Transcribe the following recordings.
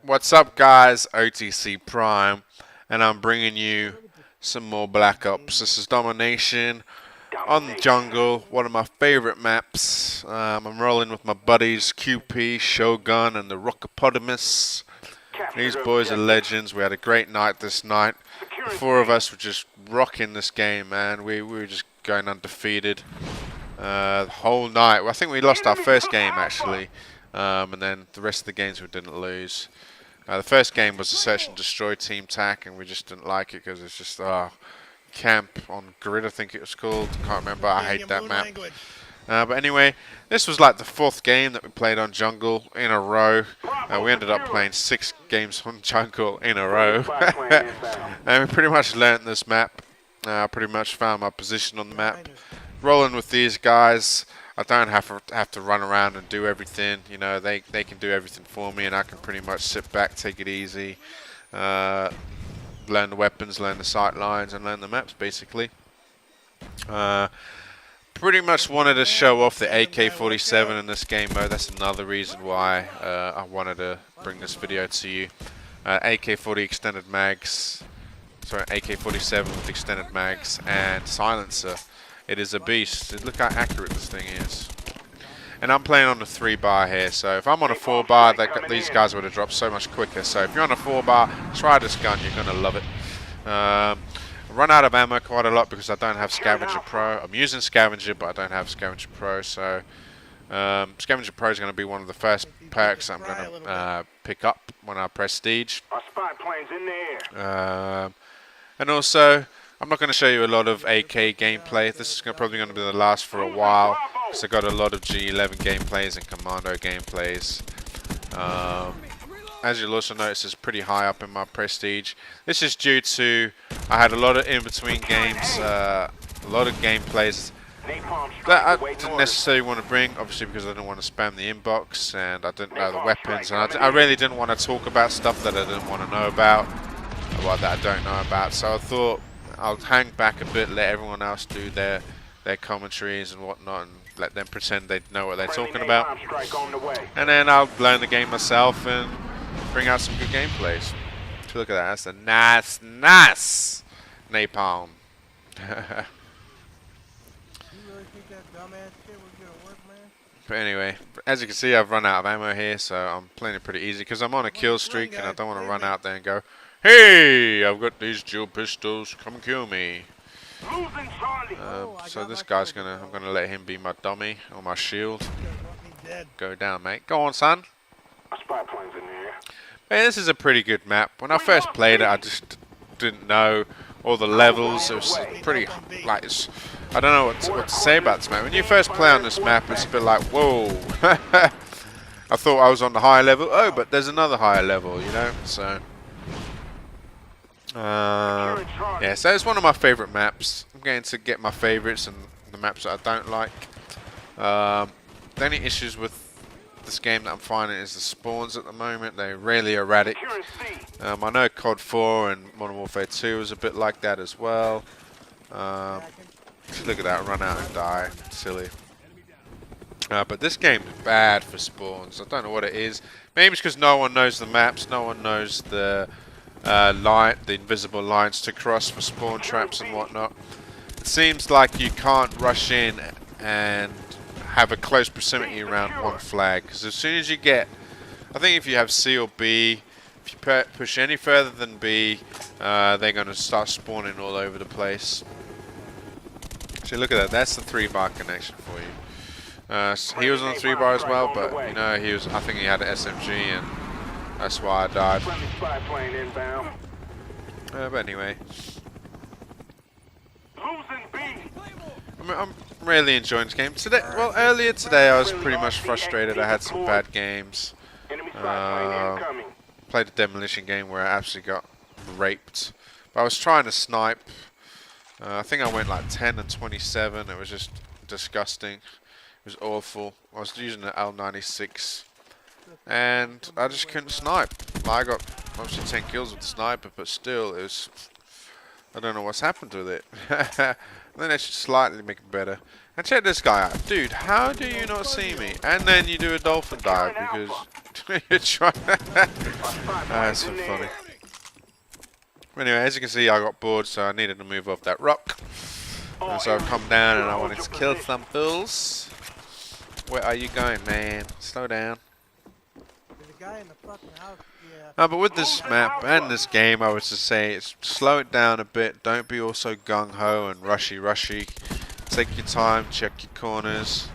What's up, guys? OTC Prime, and I'm bringing you some more Black Ops. This is Domination on the jungle, one of my favorite maps. I'm rolling with my buddies QP, Shogun, and the Rockopotamus. These boys are legends. We had a great night this night. The four of us were just rocking this game, man. We were just going undefeated the whole night. Well, I think we lost our first game actually, and then the rest of the games we didn't lose. The first game was a search and destroy team tack, and we just didn't like it because it's just camp on grid, I think it was called. Can't remember. I hate that map. But anyway, this was like the fourth game that we played on jungle in a row. We ended up playing 6 games on jungle in a row, and we pretty much learnt this map. Pretty much found my position on the map. Rolling with these guys, I don't have to run around and do everything. You know, they can do everything for me, and I can pretty much sit back, take it easy, learn the weapons, learn the sight lines, and learn the maps basically. Pretty much wanted to show off the AK47 in this game mode. That's another reason why I wanted to bring this video to you. AK-40 extended mags, sorry, AK-47 with extended mags and silencer. It is a beast. Look how accurate this thing is. And I'm playing on the 3-bar here, so if I'm on a 4-bar, these guys would have dropped so much quicker. So if you're on a 4-bar, try this gun. You're going to love it. Run out of ammo quite a lot because I don't have Scavenger Pro. I'm using Scavenger, but I don't have Scavenger Pro. So Scavenger Pro is going to be one of the first perks I'm going to pick up when I prestige. And also, I'm not going to show you a lot of AK gameplay. This is probably going to be the last for a while, because I got a lot of G11 gameplays and Commando gameplays. As you'll also notice, it's pretty high up in my prestige. This is due to I had a lot of in-between games, a lot of gameplays that I didn't necessarily want to bring, obviously because I didn't want to spam the inbox and I didn't know the weapons, and I really didn't want to talk about stuff that I didn't want to know about, or that I don't know about. So I thought I'll hang back a bit, let everyone else do their commentaries and whatnot, and let them pretend they know what they're talking about. And then I'll learn the game myself and bring out some good gameplays. Look at that, that's a nice napalm. But anyway, as you can see, I've run out of ammo here, so I'm playing it pretty easy because I'm on a kill streak and I don't want to run out there and go, hey, I've got these dual pistols, come and kill me. So this guy's I'm gonna let him be my dummy or my shield. Go down, mate. Go on, son. Man, this is a pretty good map. When I first played it, I just didn't know all the levels. It was pretty, like, I don't know what to say about this map. When you first play on this map, it's a bit like, whoa. I thought I was on the higher level. Oh, but there's another higher level, you know. So, yeah. So it's one of my favorite maps. I'm going to get my favorites and the maps that I don't like. The only issues with this game that I'm finding is the spawns at the moment. They're really erratic. I know COD 4 and Modern Warfare 2 is a bit like that as well. Look at that, run out and die. Silly. But this game is bad for spawns. I don't know what it is. Maybe it's because no one knows the maps. No one knows the the invisible lines to cross for spawn traps and whatnot. It seems like you can't rush in and have a close proximity around one flag, because as soon as you get, I think if you have C or B, if you push any further than B, they're going to start spawning all over the place. So look at that, that's the 3-bar connection for you. So he was on the 3-bar as well, but you know, I think he had an SMG, and that's why I died. But anyway, I'm really enjoying this game. Today, well, earlier today I was pretty much frustrated. I had some bad games. Played a demolition game where I actually got raped. But I was trying to snipe. I think I went like 10 and 27. It was just disgusting. It was awful. I was using the L96. And I just couldn't snipe. I got obviously 10 kills with the sniper, but still, it was... I don't know what's happened with it. Then they should slightly make it better. And check this guy out. Dude, how do you not see me? And then you do a dolphin dive because you're trying. That's so funny. Anyway, as you can see, I got bored, so I needed to move off that rock. And so I've come down and I wanted to kill some fools. Where are you going, man? Slow down. There's a guy in the fucking house. Yeah. No, but with this map and this game, I would just say slow it down a bit. Don't be all so gung-ho and rushy. Take your time, check your corners.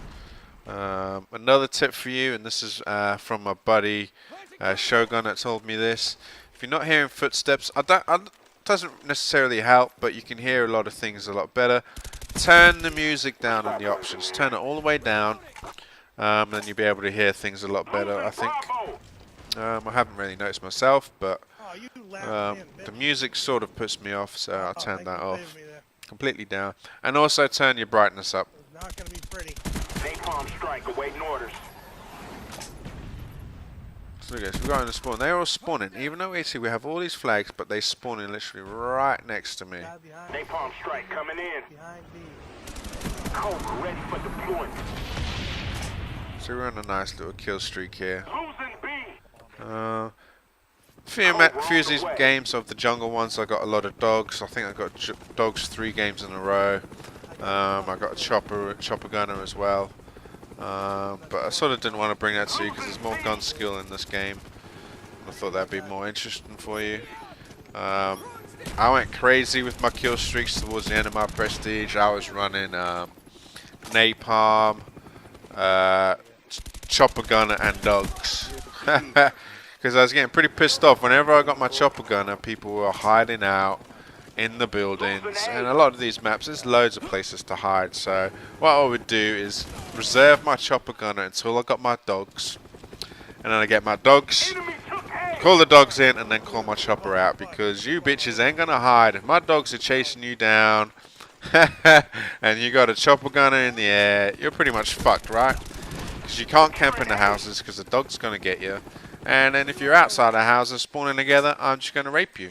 Another tip for you, and this is from my buddy Shogun that told me this. If you're not hearing footsteps, doesn't necessarily help, but you can hear a lot of things a lot better. Turn the music down on the options. Turn it all the way down, then you'll be able to hear things a lot better, I think. I haven't really noticed myself, but the music sort of puts me off, so I'll turn that off completely down. And also turn your brightness up. It's not gonna be pretty. Napalm strike awaiting orders. So look at this, we're going to spawn. They're all spawning, even though we see we have all these flags, but they spawn in literally right next to me. Napalm strike coming in. Behind me. Coke ready for deployment. So we're on a nice little kill streak here. Losing B. Few of these games of the jungle ones, I got a lot of dogs. I think I got dogs 3 games in a row. I got a chopper gunner as well. But I sort of didn't want to bring that to you because there's more gun skill in this game. I thought that'd be more interesting for you. I went crazy with my kill streaks towards the end of my prestige. I was running napalm, chopper gunner, and dogs. Because I was getting pretty pissed off. Whenever I got my chopper gunner, people were hiding out in the buildings. And a lot of these maps, there's loads of places to hide. So what I would do is reserve my chopper gunner until I got my dogs. And then I get my dogs, call the dogs in, and then call my chopper out. Because you bitches ain't going to hide. If my dogs are chasing you down and you got a chopper gunner in the air, you're pretty much fucked, right? Because you can't camp in the houses because the dog's going to get you. And then if you're outside the houses spawning together, I'm just going to rape you.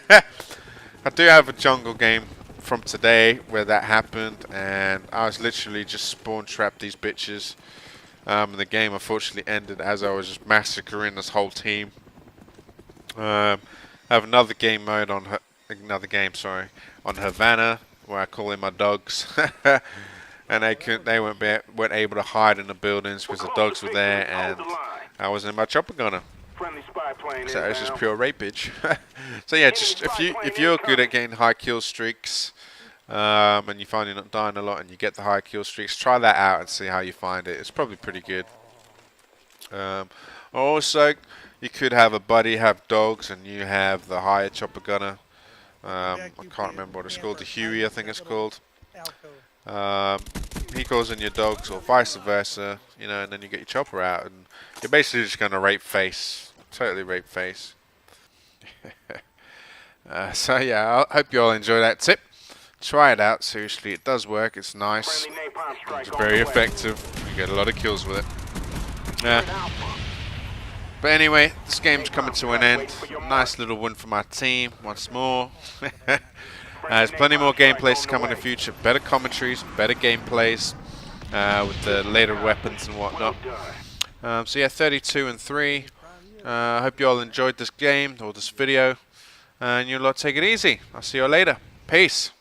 I do have a jungle game from today where that happened, and I was literally just spawn trapped these bitches. And the game unfortunately ended as I was just massacring this whole team. I have another game mode on on Havana where I call in my dogs, and they weren't able to hide in the buildings because the dogs were there, and I was in my chopper gunner. So it's just pure rapage. So yeah, just if you're good at getting high kill streaks, and you find you're not dying a lot and you get the high kill streaks, try that out and see how you find it. It's probably pretty good. Also, you could have a buddy have dogs and you have the higher chopper gunner. I can't remember what it's called. The Huey, I think it's called. He calls in your dogs, or vice versa, you know, and then you get your chopper out, and you're basically just going to rape face, totally rape face. So yeah, I hope you all enjoy that tip. Try it out, seriously, it does work, it's nice, it's very effective, you get a lot of kills with it. But anyway, this game's coming to an end. Nice little win for my team, once more. There's plenty more gameplays to come in the future, better commentaries, better gameplays, with the later weapons and whatnot. So yeah, 32-3. I hope you all enjoyed this game, or this video, and you'll take it easy. I'll see you all later. Peace.